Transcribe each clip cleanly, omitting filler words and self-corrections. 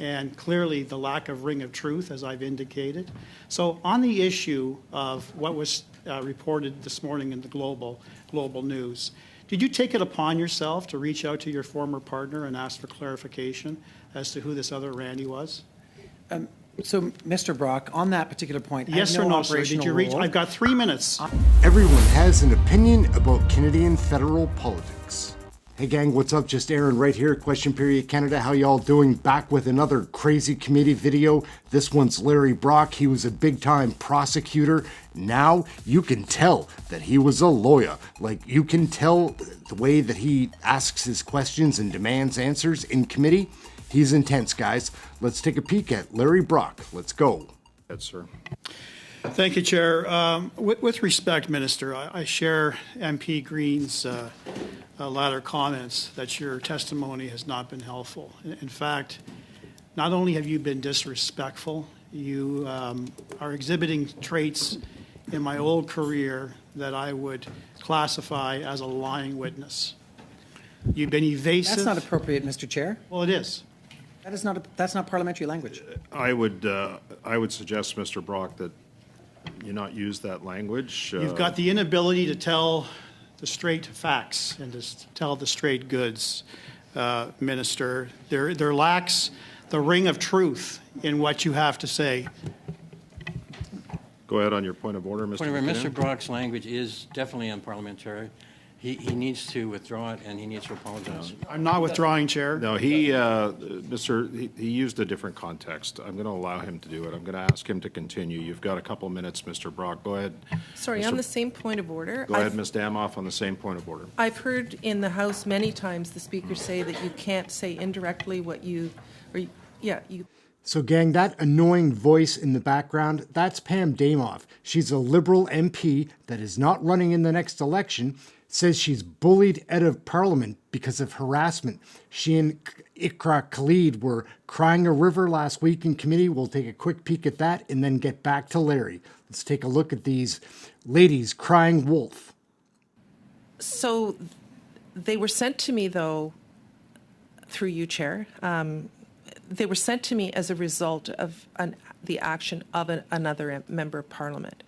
and clearly the lack of ring of truth, as I've indicated. So on the issue of what was reported this morning in the global news, did you take it upon yourself to reach out to your former partner and ask for clarification as to who this other Randy was? So, Mr. Brock, on that particular point, yes or no, sir? Did you reach? I've got 3 minutes. Everyone has an opinion about Canadian federal politics. Hey gang, what's up? Just Aaron right here, Question Period Canada. How y'all doing? Back with another crazy committee video. This one's Larry Brock. He was a big-time prosecutor. Now you can tell that he was a lawyer. Like, you can tell the way that he asks his questions and demands answers in committee. He's intense, guys. Let's take a peek at Larry Brock. Let's go. Yes, sir. Thank you, Chair. With respect, Minister, I share MP Green's latter comments that your testimony has not been helpful. In fact, not only have you been disrespectful, you are exhibiting traits in my old career that I would classify as a lying witness. You've been evasive. That's not appropriate, Mr. Chair. Well, it is. That's not parliamentary language. I would suggest, Mr. Brock, that you not use that language. You've got the inability to tell the straight facts and to tell the straight goods, Minister. There lacks the ring of truth in what you have to say. Go ahead on your point of order, Mr. Point of order. McKinnon. Mr. Brock's language is definitely unparliamentary. He needs to withdraw it, and he needs to apologize. I'm not withdrawing, Chair. No, he used a different context. I'm going to allow him to do it. I'm going to ask him to continue. You've got a couple minutes, Mr. Brock. Go ahead. Sorry, on the same point of order. Go ahead, Ms. Damoff, on the same point of order. I've heard in the House many times the Speaker say that you can't say indirectly what you, So gang, that annoying voice in the background, that's Pam Damoff. She's a Liberal MP that is not running in the next election, says she's bullied out of Parliament because of harassment. She and Ikra Khalid were crying a river last week in committee. We'll take a quick peek at that and then get back to Larry. Let's take a look at these ladies crying wolf. So they were sent to me, though, through you, Chair. They were sent to me as a result of the action of another member of Parliament.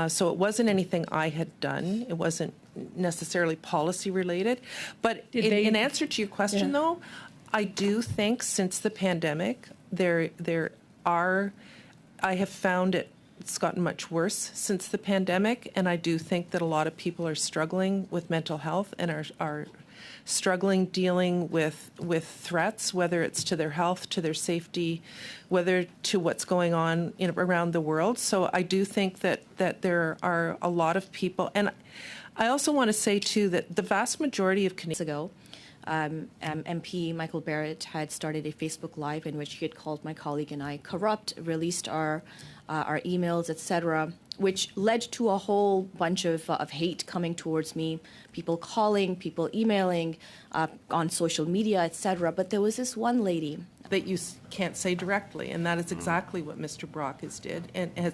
So it wasn't anything I had done. It wasn't necessarily policy related. But in answer to your question, though, I do think since the pandemic, I have found it's gotten much worse since the pandemic, and I do think that a lot of people are struggling with mental health and are struggling dealing with threats, whether it's to their health, to their safety, whether to what's going on around the world. So I do think that there are a lot of people. And I also want to say, too, that the vast majority of Canadians ago, MP Michael Barrett had started a Facebook Live in which he had called my colleague and I corrupt, released our emails, etc., which led to a whole bunch of hate coming towards me, people calling, people emailing, on social media, etc. But there was this one lady that you can't say directly, and that is exactly what Mr. Brock has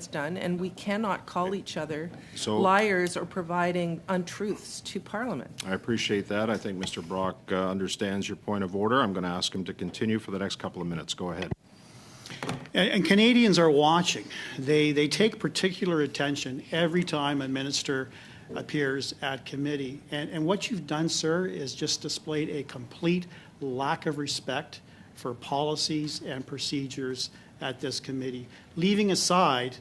done, and we cannot call each other liars or providing untruths to Parliament. I appreciate that. I think Mr. Brock understands your point of order. I'm going to ask him to continue for the next couple of minutes. Go ahead. And Canadians are watching. They take particular attention every time a minister appears at committee. And what you've done, sir, is just displayed a complete lack of respect for policies and procedures at this committee, leaving aside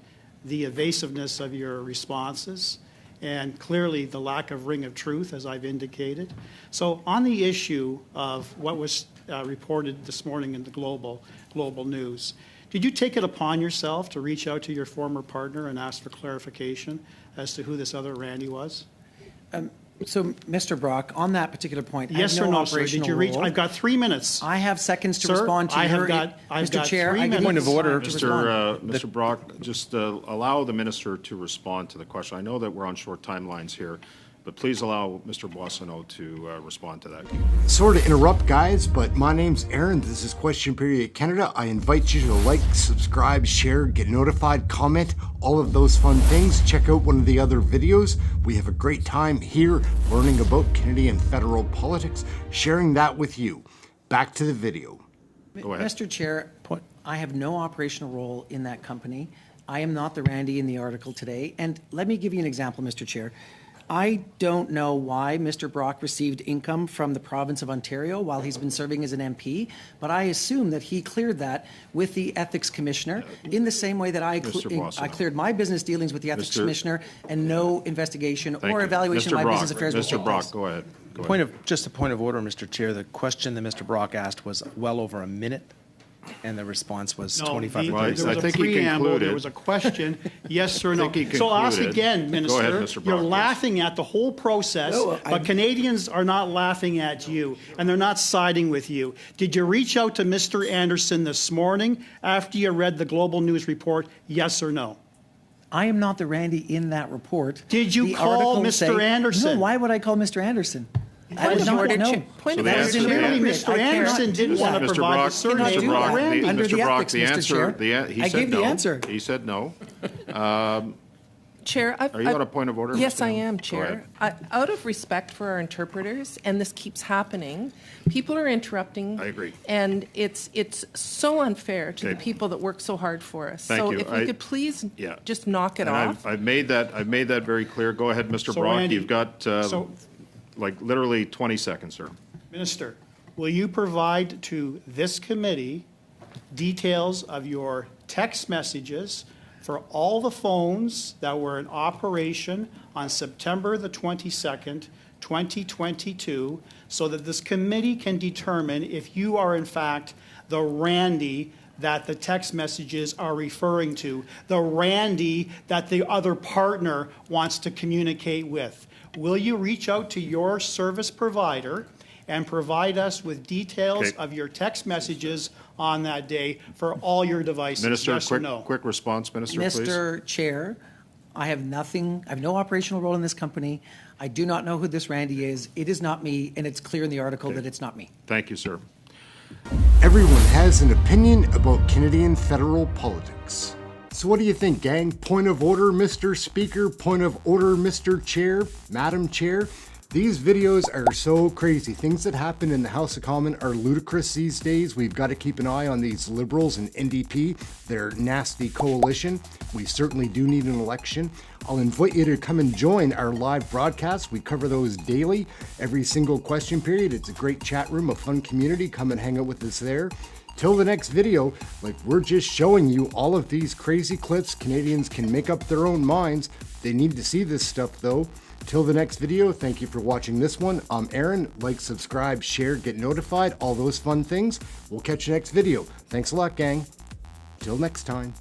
the evasiveness of your responses and clearly the lack of ring of truth, as I've indicated. So on the issue of what was reported this morning in the global news, did you take it upon yourself to reach out to your former partner and ask for clarification as to who this other Randy was? So, Mr. Brock, on that particular point, yes I have or no no, sir? Did you reach? I've got 3 minutes. I have seconds to sir, respond to I've your... got Mr. Chair, 3 I minutes. give Point of order, Mr. Mr. Brock, just allow the minister to respond to the question. I know that we're on short timelines here, but please allow Mr. Boissonnault to respond to that. Sorry to interrupt, guys, but my name's Aaron. This is Question Period Canada. I invite you to like, subscribe, share, get notified, comment, all of those fun things. Check out one of the other videos. We have a great time here learning about Canadian federal politics, sharing that with you. Back to the video. Go ahead. Mr. Chair, I have no operational role in that company. I am not the Randy in the article today. And let me give you an example, Mr. Chair. I don't know why Mr. Brock received income from the province of Ontario while he's been serving as an MP, but I assume that he cleared that with the Ethics Commissioner in the same way that I cleared my business dealings with the Ethics Commissioner, and no investigation Thank or you. evaluation Mr. of my Brock, business affairs will Mr. take Brock, place. go ahead. Go ahead. Just a point of order, Mr. Chair. The question that Mr. Brock asked was well over a minute, and the response was No, 25 there or 30 was I a think he preamble, concluded. there was a question, yes or no. think he So I'll ask concluded. again, Go ahead, Minister. Mr. You're Brock, yes. laughing at the whole process, No, but Canadians are not laughing at you, and they're not siding with you. Did you reach out to Mr. Anderson this morning after you read the Global News report, yes or no? I am not the Randy in that report. Did you The call articles Mr. Anderson? No, why would I call Mr. Anderson? I Point would of not order, know. Point So of the order, answer- Chair. Clearly, the Mr. I cannot Anderson do didn't that. want to Mr. provide Brock, the surname Mr. of Brock, Randy. Under Mr. the Brock, ethics, the Mr. answer, Chair. he I said gave the no. answer. He said no. Chair, Are you on a point of order? Yes, Mr. I Hamel? am, Go Chair. ahead. Out of respect for our interpreters, and this keeps happening, people are interrupting. I agree. And it's so unfair to the Okay. people that work so hard for us. Thank So you. if we could please Yeah. just knock it And off. I've made that very clear. Go ahead, Mr. So, Brock. Randy, You've got, so- like, literally 20 seconds, sir. Minister, will you provide to this committee details of your text messages for all the phones that were in operation on September the 22nd, 2022, so that this committee can determine if you are in fact the Randy that the text messages are referring to, the Randy that the other partner wants to communicate with? Will you reach out to your service provider and provide us with details Okay. of your text messages on that day for all your devices? Minister, Yes or no? quick response, Minister, please. Mr. Chair, I have no operational role in this company. I do not know who this Randy is. It is not me, and it's clear in the article that it's not me. Thank you, sir. Everyone has an opinion about Canadian federal politics. So what do you think, gang? Point of order, Mr. Speaker. Point of order, Mr. Chair, Madam Chair. These videos are so crazy. Things that happen in the House of Commons are ludicrous these days. We've got to keep an eye on these Liberals and NDP, their nasty coalition. We certainly do need an election. I'll invite you to come and join our live broadcast. We cover those daily, every single question period. It's a great chat room, a fun community. Come and hang out with us there. Till the next video, like we're just showing you all of these crazy clips. Canadians can make up their own minds. They need to see this stuff though. Till the next video, thank you for watching this one. I'm Aaron. Like, subscribe, share, get notified, all those fun things. We'll catch you next video. Thanks a lot, gang. Till next time.